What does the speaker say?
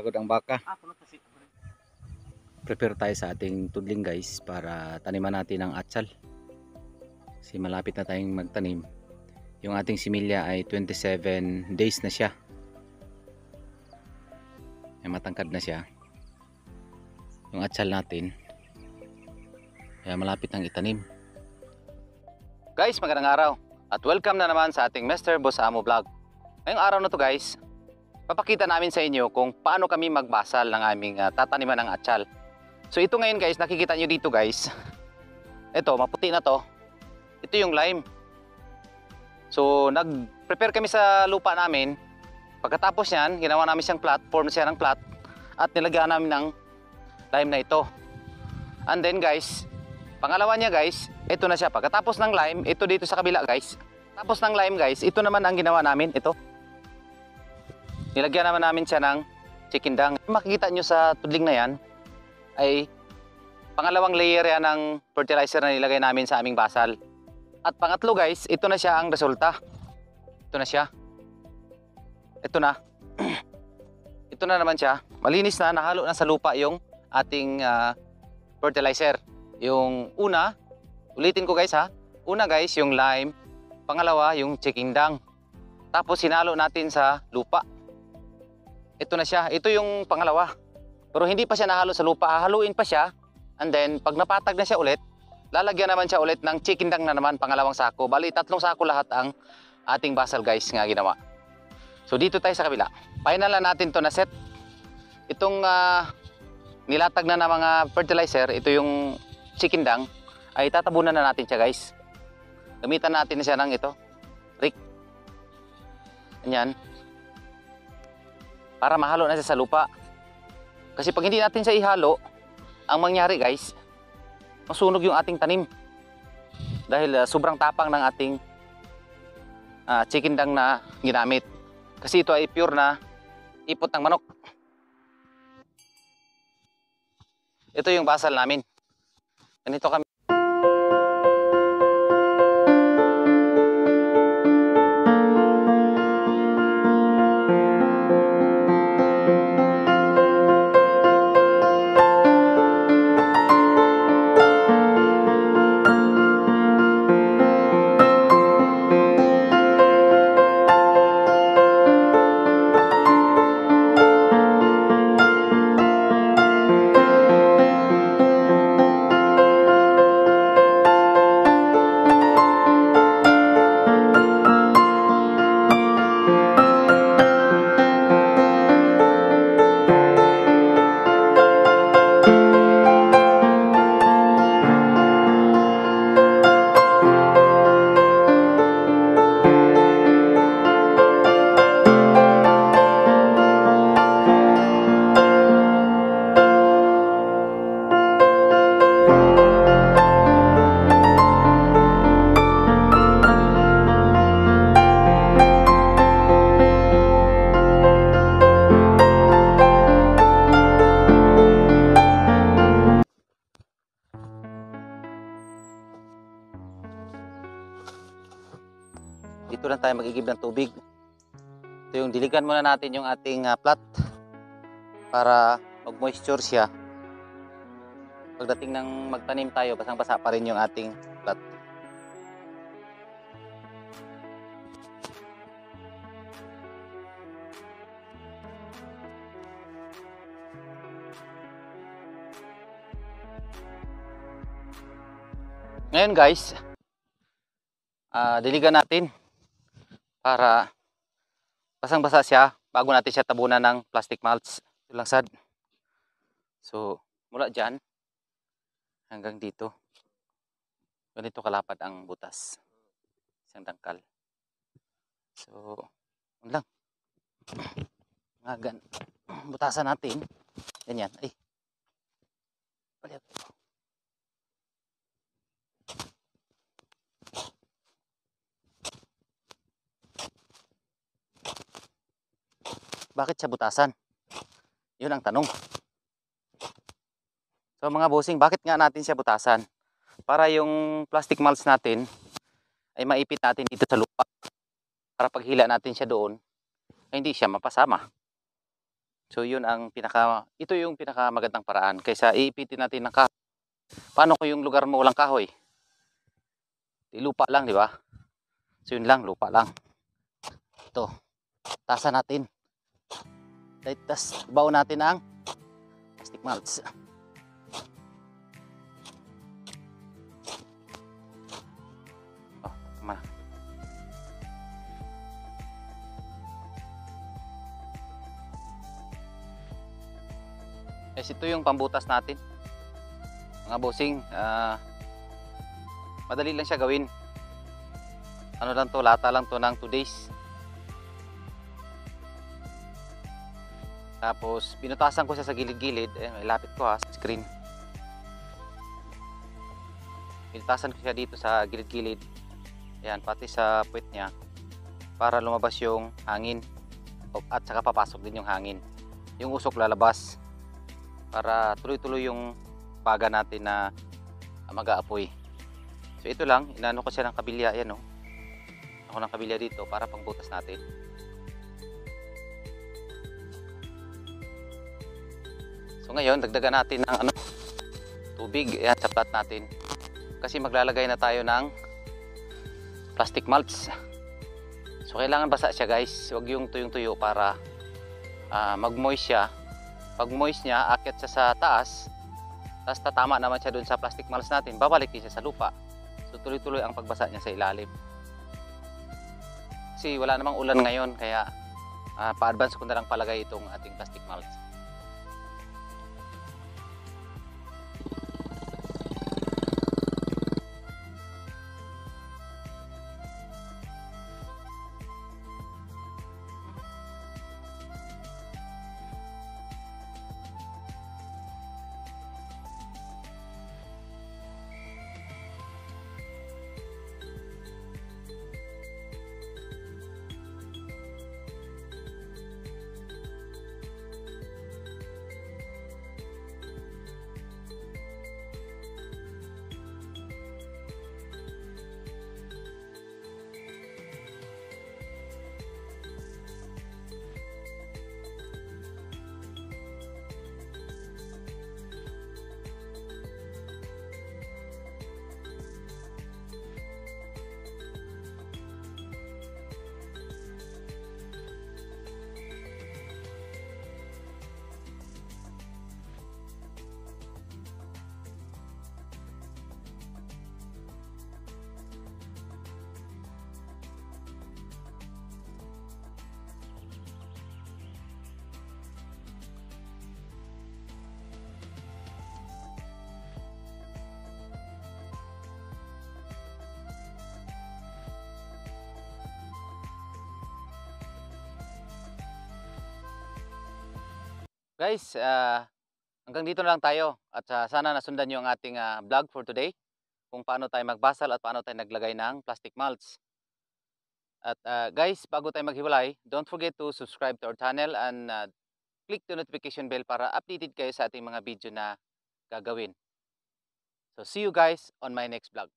Pagod ang baka. Prepare tayo sa ating tudling guys para taniman natin ang atsal. Kasi malapit na tayong magtanim. Yung ating similya ay 27 days na siya. Ay matangkad na siya. Yung atsal natin. Kaya malapit nang itanim. Guys, magandang araw. At welcome na naman sa ating Mr. Boss Amo Vlog. Ngayong araw na to guys, papakita namin sa inyo kung paano kami magbasal ng aming tataniman ng atsal. So ito ngayon guys, nakikita nyo dito guys. Ito, maputi na to. Ito yung lime. So nag-prepare kami sa lupa namin. Pagkatapos yan, ginawa namin siyang plot, form siya ng plot. At nilagyan namin ng lime na ito. And then guys, pangalawa niya guys, ito na siya. Pagkatapos ng lime, ito dito sa kabila guys. Tapos ng lime guys, ito naman ang ginawa namin, ito. Nilagyan naman namin siya ng chicken dung. Makikita nyo sa tudling na yan ay pangalawang layer yan ng fertilizer na nilagay namin sa aming basal. At pangatlo guys, ito na siya ang resulta. Ito na siya. Ito na. Ito na naman siya. Malinis na, nahalo na sa lupa yung ating fertilizer. Yung una, ulitin ko guys ha. Una guys, yung lime. Pangalawa, yung chicken dung. Tapos sinalo natin sa lupa. Ito na siya. Ito yung pangalawa. Pero hindi pa siya nahalo sa lupa. Hahaluin pa siya. And then, pag napatag na siya ulit, lalagyan naman siya ulit ng chicken dung na naman, pangalawang sako. Bali, 3 sako lahat ang ating basal guys nga ginawa. So, dito tayo sa kabila. Final na natin to na set. Itong nilatag na mga fertilizer, ito yung chicken dung, ay tatabunan na natin siya guys. Gamitan natin na siya ng ito. Rick. Ganyan. Para mahalo na siya sa lupa. Kasi pag hindi natin siya ihalo, ang mangyari guys, masunog yung ating tanim. Dahil sobrang tapang ng ating chicken dung na ginamit. Kasi ito ay pure na ipot ng manok. Ito yung basal namin. Ganito kami. Dito lang tayo mag-igib ng tubig. Ito yung diligan muna natin yung ating plat para mag-moisture siya. Pagdating ng magtanim tayo, basang-basa pa rin yung ating plat. Ngayon guys, diligan natin para basang-basa siya bago natin siya tabunan ng plastic mulch. Ito lang sad. So, mula dyan hanggang dito. Ganito kalapad ang butas. Isang dangkal. So, yun lang. Ngagan. Butasan natin. Ganyan. Ay. Baliak ito. Bakit siya butasan? Yun ang tanong. So mga bossing, bakit nga natin siya butasan? Para yung plastic mulch natin ay maipit natin dito sa lupa. Para paghila natin siya doon, ay hindi siya mapasama. So ito yung pinakamagandang paraan kaysa iipitin natin ng kahoy. Paano kung yung lugar mo walang kahoy? Di lupa lang, di ba? So yun lang, lupa lang. Ito, tasa natin. Tapos baon natin ang plastic mulch. Oh, tama na. Ito yung pambutas natin. Mga bossing, madali lang siya gawin. Ano lang to, lata lang to ng 2 days. Tapos binutasan ko siya sa gilid-gilid. May lapit ko sa screen. Binutasan ko siya dito sa gilid-gilid. Ayan, pati sa puwet niya para lumabas yung hangin at saka papasok din yung hangin. Yung usok lalabas para tuloy-tuloy yung paga natin na mag-aapoy. So ito lang, inano ko siya ng kabilya. Ayan o. Ako ng kabilya dito para pangbutas natin. So ngayon, dagdagan natin ng tubig. Ayan, sa plat natin. Kasi maglalagay na tayo ng plastic mulch. So kailangan basa siya guys. Huwag yung tuyong-tuyo para mag-moist siya. Pag moist niya, akyat siya sa taas. Tapos tatama naman siya dun sa plastic mulch natin. Babalik din siya sa lupa. So tuloy-tuloy ang pagbasa niya sa ilalim. Kasi wala namang ulan ngayon. Kaya pa-advance ko na lang palagay itong ating plastic mulch. Guys, hanggang dito na lang tayo at sana nasundan nyo ang ating vlog for today kung paano tayo magbasal at paano tayo naglagay ng plastic mulch. At guys, bago tayo maghiwalay, don't forget to subscribe to our channel and click the notification bell para updated kayo sa ating mga video na gagawin. So see you guys on my next vlog.